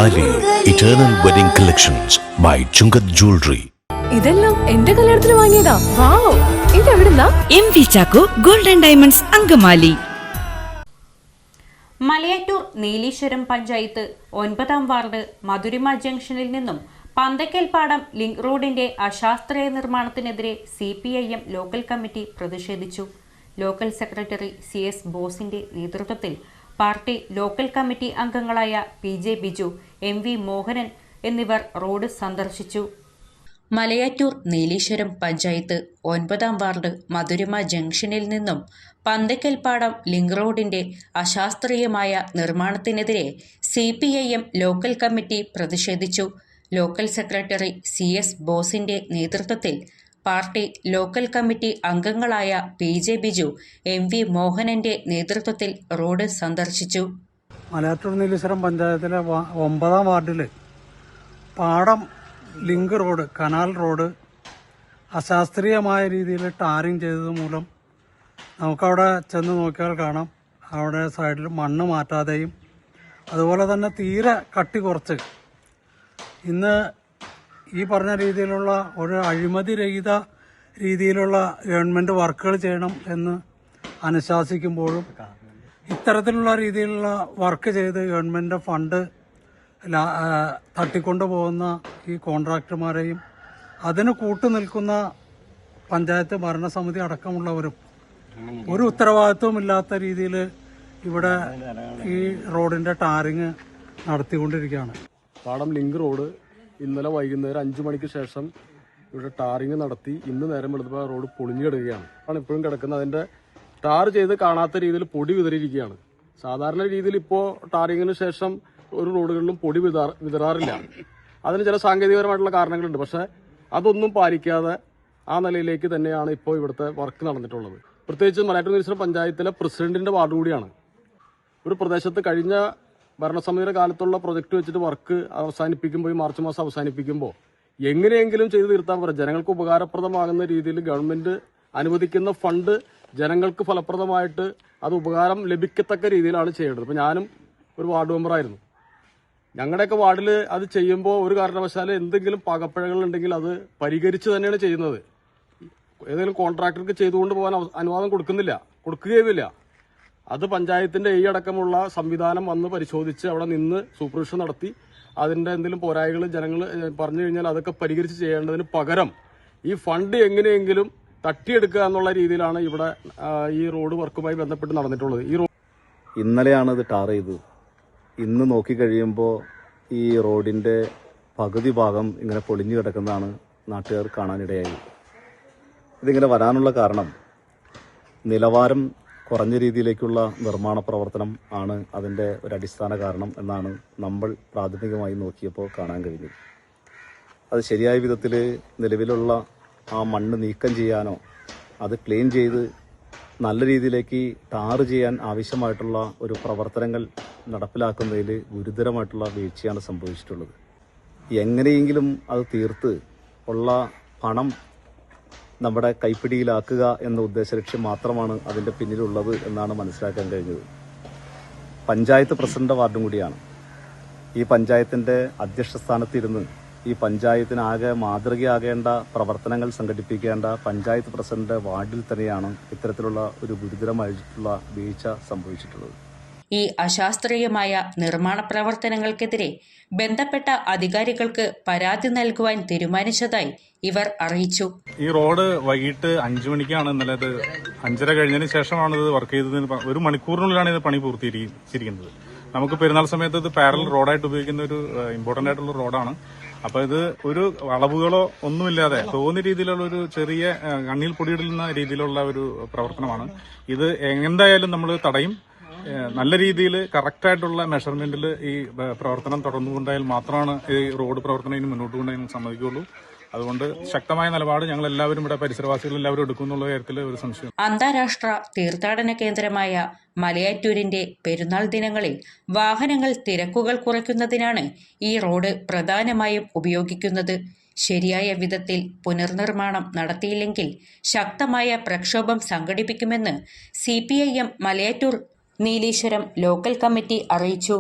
പൊങ്കാലി eternal wedding collections by Chungath jewellery. ഇതെല്ലാം എന്റെ കല്യാണത്തിന് വാങ്ങിയതാ. വാവ്, ഇതെവിടുന്നാ? MV Chacko golden diamonds Angamaly. Malayattoor Neeleeswaram panchayat 9-ാം വാർഡ് മധുരിമ ജംഗ്ഷനിൽ നിന്നും പന്തക്കൽപ്പാടം ലിങ്ക് റോഡിന്റെ അശാസ്ത്രീയ നിർമ്മാണത്തിനെതിരെ CPIM ലോക്കൽ കമ്മിറ്റി പ്രതിഷേധിച്ചു. ലോക്കൽ സെക്രട്ടറി CS ബോസിന്റെ നേതൃത്വത്തിൽ പാർട്ടി ലോക്കൽ കമ്മിറ്റി അംഗങ്ങളായ PJ ബിജു, MV മോഹനൻ എന്നിവർ റോഡ് സന്ദർശിച്ചു. മലയാറ്റൂർ നീലീശ്വരം പഞ്ചായത്ത് 9-ാം വാർഡ് മധുരിമ ജംഗ്ഷനിൽ നിന്നും പന്തക്കൽപ്പാടം ലിങ്ക് റോഡിന്റെ അശാസ്ത്രീയമായ നിർമ്മാണത്തിനെതിരെ CPIM ലോക്കൽ കമ്മിറ്റി പ്രതിഷേധിച്ചു. ലോക്കൽ സെക്രട്ടറി CS ബോസിന്റെ നേതൃത്വത്തിൽ പാർട്ടി ലോക്കൽ കമ്മിറ്റി അംഗങ്ങളായ PJ ബിജു, MV മോഹനന്റെ നേതൃത്വത്തിൽ റോഡ് സന്ദർശിച്ചു. മലയാറ്റൂർ നീലീശ്വരം പഞ്ചായത്തിലെ 9-ാം വാർഡിൽ പാടം ലിങ്ക് റോഡ്, കനാൽ റോഡ് അശാസ്ത്രീയമായ രീതിയിൽ ടാറിങ് ചെയ്തത് മൂലം നമുക്കവിടെ ചെന്ന് നോക്കിയാൽ കാണാം, അവിടെ സൈഡിൽ മണ്ണ് മാറ്റാതെയും അതുപോലെ തന്നെ തീരെ കട്ടി കുറച്ച് ഇന്ന് ഈ പറഞ്ഞ രീതിയിലുള്ള ഒരു അഴിമതി രഹിത രീതിയിലുള്ള ഗവൺമെൻറ് വർക്കുകൾ ചെയ്യണം എന്ന് അനുശാസിക്കുമ്പോഴും ഇത്തരത്തിലുള്ള രീതിയിലുള്ള വർക്ക് ചെയ്ത് ഗവൺമെൻറ് ഫണ്ട് തട്ടിക്കൊണ്ടു പോകുന്ന ഈ കോൺട്രാക്ടർമാരെയും അതിന് കൂട്ടുനിൽക്കുന്ന പഞ്ചായത്ത് ഭരണസമിതി അടക്കമുള്ളവരും ഒരു ഉത്തരവാദിത്വമില്ലാത്ത രീതിയിൽ ഇവിടെ ഈ റോഡിൻ്റെ ടാറിങ് നടത്തിക്കൊണ്ടിരിക്കുകയാണ്. പാടം ലിങ്ക് റോഡ് ഇന്നലെ വൈകുന്നേരം 5 മണിക്ക് ശേഷം ഇവിടെ ടാറിങ് നടത്തി ഇന്ന് നേരം വെളുത്തപ്പോൾ റോഡ് പൊളിഞ്ഞു കിടക്കുകയാണ്. ആണ് ഇപ്പോഴും കിടക്കുന്നത്. അതിൻ്റെ ടാർ ചെയ്ത് കാണാത്ത രീതിയിൽ പൊടി വിതറിയിരിക്കുകയാണ്. സാധാരണ രീതിയിൽ ഇപ്പോൾ ടാറിങ്ങിന് ശേഷം ഒരു റോഡുകളിലും പൊടി വിതറാറില്ല. അതിന് ചില സാങ്കേതികപരമായിട്ടുള്ള കാരണങ്ങളുണ്ട്. പക്ഷേ അതൊന്നും പാലിക്കാതെ ആ നിലയിലേക്ക് തന്നെയാണ് ഇപ്പോൾ ഇവിടുത്തെ വർക്ക് നടന്നിട്ടുള്ളത്. പ്രത്യേകിച്ച് മലയാറ്റൂർ നീലീശ്വരം പഞ്ചായത്തിലെ പ്രസിഡന്റിന്റെ വാർഡ് കൂടിയാണ്. ഒരു പ്രദേശത്ത് കഴിഞ്ഞ ഭരണസമിതിയുടെ കാലത്തുള്ള പ്രൊജക്ട് വെച്ചിട്ട് വർക്ക് അവസാനിപ്പിക്കുമ്പോൾ, ഈ മാർച്ച് മാസം അവസാനിപ്പിക്കുമ്പോൾ എങ്ങനെയെങ്കിലും ചെയ്തു തീർത്താൽ പറയാം, ജനങ്ങൾക്ക് ഉപകാരപ്രദമാകുന്ന രീതിയിൽ ഗവൺമെന്റ് അനുവദിക്കുന്ന ഫണ്ട് ജനങ്ങൾക്ക് ഫലപ്രദമായിട്ട് അത് ഉപകാരം ലഭിക്കത്തക്ക രീതിയിലാണ് ചെയ്യേണ്ടത്. ഇപ്പം ഞാനും ഒരു വാർഡ് മെമ്പറായിരുന്നു. ഞങ്ങളുടെയൊക്കെ വാർഡിൽ അത് ചെയ്യുമ്പോൾ ഒരു കാരണവശാലും എന്തെങ്കിലും പാകപ്പിഴകൾ ഉണ്ടെങ്കിൽ അത് പരിഹരിച്ച് തന്നെയാണ് ചെയ്യുന്നത്. ഏതെങ്കിലും കോൺട്രാക്ടർക്ക് ചെയ്തുകൊണ്ട് പോകാൻ അനുവാദം കൊടുക്കുകയുമില്ല. അത് പഞ്ചായത്തിന്റെ ഈ അടക്കമുള്ള സംവിധാനം വന്ന് പരിശോധിച്ച് അവിടെ നിന്ന് സൂപ്പർവിഷൻ നടത്തി അതിന്റെ എന്തെങ്കിലും പോരായ്മകൾ ജനങ്ങൾ പറഞ്ഞു കഴിഞ്ഞാൽ അതൊക്കെ പരിഹരിച്ച് ചെയ്യേണ്ടതിന് പകരം ഈ ഫണ്ട് എങ്ങനെയെങ്കിലും തട്ടിയെടുക്കുക എന്നുള്ള രീതിയിലാണ് ഇവിടെ ഈ റോഡ് വർക്കുമായി ബന്ധപ്പെട്ട് നടന്നിട്ടുള്ളത്. ഇന്നലെയാണ് ഇത് ടാർ ചെയ്തത്. ഇന്ന് നോക്കിക്കഴിയുമ്പോൾ ഈ റോഡിന്റെ പകുതി ഭാഗം ഇങ്ങനെ പൊളിഞ്ഞു കിടക്കുന്നതാണ് നാട്ടുകാർ കാണാനിടയായി. ഇതിങ്ങനെ വരാനുള്ള കാരണം നിലവാരം കുറഞ്ഞ രീതിയിലേക്കുള്ള നിർമ്മാണ പ്രവർത്തനം ആണ് അതിൻ്റെ ഒരു അടിസ്ഥാന കാരണം എന്നാണ് നമ്മൾ പ്രാഥമികമായി നോക്കിയപ്പോൾ കാണാൻ കഴിഞ്ഞത്. അത് ശരിയായ വിധത്തിൽ നിലവിലുള്ള ആ മണ്ണ് നീക്കം ചെയ്യാനോ അത് ക്ലീൻ ചെയ്ത് നല്ല രീതിയിലേക്ക് ടാർ ചെയ്യാൻ ആവശ്യമായിട്ടുള്ള ഒരു പ്രവർത്തനങ്ങൾ നടപ്പിലാക്കുന്നതിൽ ഗുരുതരമായിട്ടുള്ള വീഴ്ചയാണ് സംഭവിച്ചിട്ടുള്ളത്. എങ്ങനെയെങ്കിലും അത് തീർത്ത് ഉള്ള പണം നമ്മുടെ കൈപ്പിടിയിലാക്കുക എന്ന ഉദ്ദേശലക്ഷ്യം മാത്രമാണ് അതിൻ്റെ പിന്നിലുള്ളത് എന്നാണ് മനസ്സിലാക്കാൻ കഴിഞ്ഞത്. പഞ്ചായത്ത് പ്രസിഡന്റ് വാർഡും കൂടിയാണ്. ഈ പഞ്ചായത്തിൻ്റെ അധ്യക്ഷ സ്ഥാനത്തിരുന്ന് ഈ പഞ്ചായത്തിനാകെ മാതൃകയാകേണ്ട പ്രവർത്തനങ്ങൾ സംഘടിപ്പിക്കേണ്ട പഞ്ചായത്ത് പ്രസിഡന്റ് വാർഡിൽ തന്നെയാണ് ഇത്തരത്തിലുള്ള ഒരു ഗുരുതരമായിട്ടുള്ള വീഴ്ച സംഭവിച്ചിട്ടുള്ളത്. ഈ അശാസ്ത്രീയമായ നിർമ്മാണ പ്രവർത്തനങ്ങൾക്കെതിരെ ബന്ധപ്പെട്ട അധികാരികൾക്ക് പരാതി നൽകുവാൻ തീരുമാനിച്ചതായി ഇവർ അറിയിച്ചു. ഈ റോഡ് വൈകിട്ട് 5 മണിക്കാണ് ഇന്നലെ, 5:30 കഴിഞ്ഞതിന് ശേഷമാണ് ഇത് വർക്ക് ചെയ്തതിന് 1 മണിക്കൂറിനുള്ളിലാണ് ഇത് പണി പൂർത്തീകരിച്ചിരിക്കുന്നത്. നമുക്ക് പെരുന്നാൾ സമയത്ത് ഇത് പാരലൽ റോഡായിട്ട് ഉപയോഗിക്കുന്ന ഒരു ഇമ്പോർട്ടന്റ് ആയിട്ടുള്ള റോഡാണ്. അപ്പൊ ഇത് ഒരു അളവുകളോ ഒന്നുമില്ലാതെ തോന്നിയ രീതിയിലുള്ള ഒരു ചെറിയ കണ്ണിൽ പൊടിയിടുന്ന രീതിയിലുള്ള ഒരു പ്രവർത്തനമാണ്. ഇത് എന്തായാലും നമ്മൾ തടയും. നല്ല രീതിയിൽ കറക്റ്റായിട്ടുള്ള മെഷർമെന്റിൽ ഈ പ്രവർത്തനം തുടർന്നുകൊണ്ടായാൽ മാത്രമാണ് ഈ റോഡ് പ്രവർത്തനം ഇനി മുന്നോട്ട് കൊണ്ടുപോകാൻ സമ്മതിക്കുകയുള്ളൂ. അതുകൊണ്ട് ശക്തമായ നിലപാട് ഞങ്ങൾ എല്ലാവരും ഇവിടെ പരിസരവാസികൾ എല്ലാവരും എടുക്കുന്നുള്ള കാര്യത്തിൽ ഒരു സംശയം. അന്താരാഷ്ട്ര തീർത്ഥാടന കേന്ദ്രമായ മലയാറ്റൂരിന്റെ പെരുന്നാൾ ദിനങ്ങളിൽ വാഹനങ്ങൾ തിരക്കുകൾ കുറയ്ക്കുന്നതിനാണ് ഈ റോഡ് പ്രധാനമായും ഉപയോഗിക്കുന്നത്. ശരിയായ വിധത്തിൽ പുനർനിർമ്മാണം നടത്തിയില്ലെങ്കിൽ ശക്തമായ പ്രക്ഷോഭം സംഘടിപ്പിക്കുമെന്ന് CPIM Malayattoor Nileshwaram local committee അറിയിച്ചു.